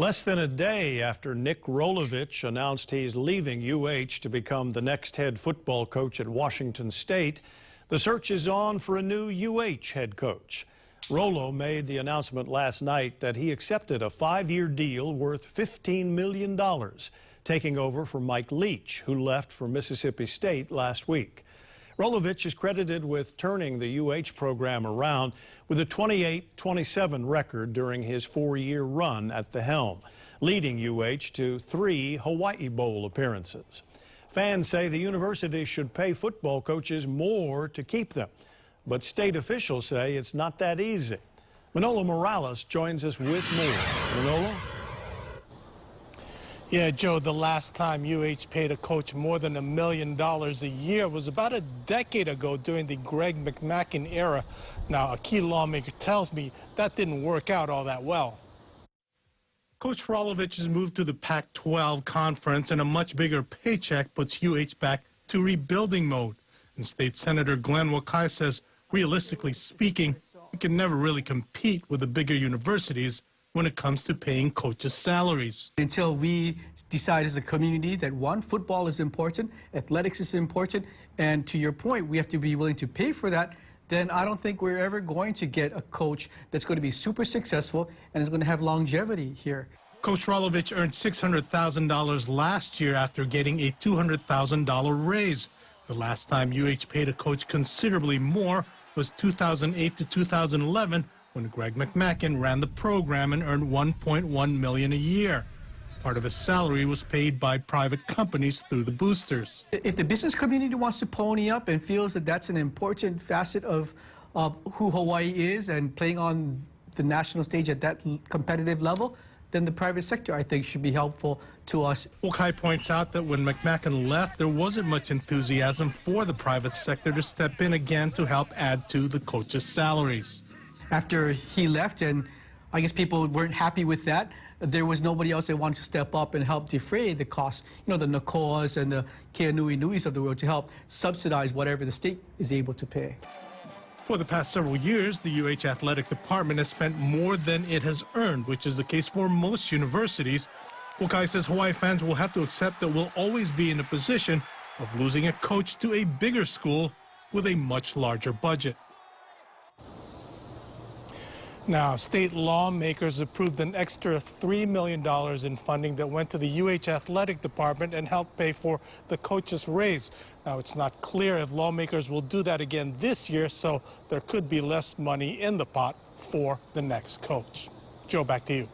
Less than a day after Nick Rolovich announced he's leaving UH to become the next head football coach at Washington State, the search is on for a new UH head coach. Rolo made the announcement last night that he accepted a 5-year deal worth $15 million, taking over for Mike Leach, who left for Mississippi State last week. Rolovich is credited with turning the UH program around with a 28-27 record during his 4-year run at the helm, leading UH to 3 Hawaii Bowl appearances. Fans say the university should pay football coaches more to keep them, but state officials say it's not that easy. Manolo Morales joins us with more. Manolo? Yeah, Joe, the last time UH paid a coach more than $1 million a year was about a decade ago during the Greg McMackin era. Now, a key lawmaker tells me that didn't work out all that well. Coach Rolovich's move to the Pac-12 conference and a much bigger paycheck puts UH back to rebuilding mode. And State Senator Glenn Wakai says, realistically speaking, we can never really compete with the bigger universities when it comes to paying coaches' salaries. Until we decide as a community that, one, football is important, athletics is important, and to your point, we have to be willing to pay for that, then I don't think we're ever going to get a coach that's going to be super successful and is going to have longevity here. Coach Rolovich earned $600,000 last year after getting a $200,000 raise. The last time UH paid a coach considerably more was 2008 to 2011, when Greg McMackin ran the program and earned $1.1 million a year. Part of his salary was paid by private companies through the boosters. If the business community wants to pony up and feels that that's an important facet of who Hawaii is and playing on the national stage at that competitive level, then the private sector, I think, should be helpful to us. Wakai points out that when McMackin left, there wasn't much enthusiasm for the private sector to step in again to help add to the coaches' salaries. After he left, and I guess people weren't happy with that, there was nobody else that wanted to step up and help defray the costs. You know, the Nakoas and the Keanui's of the world to help subsidize whatever the state is able to pay. For the past several years, the UH athletic department has spent more than it has earned, which is the case for most universities. Wakai says Hawaii fans will have to accept that we'll always be in a position of losing a coach to a bigger school with a much larger budget. Now, state lawmakers approved an extra $3 million in funding that went to the UH athletic department and helped pay for the coach's raise. Now, it's not clear if lawmakers will do that again this year, so there could be less money in the pot for the next coach. Joe, back to you.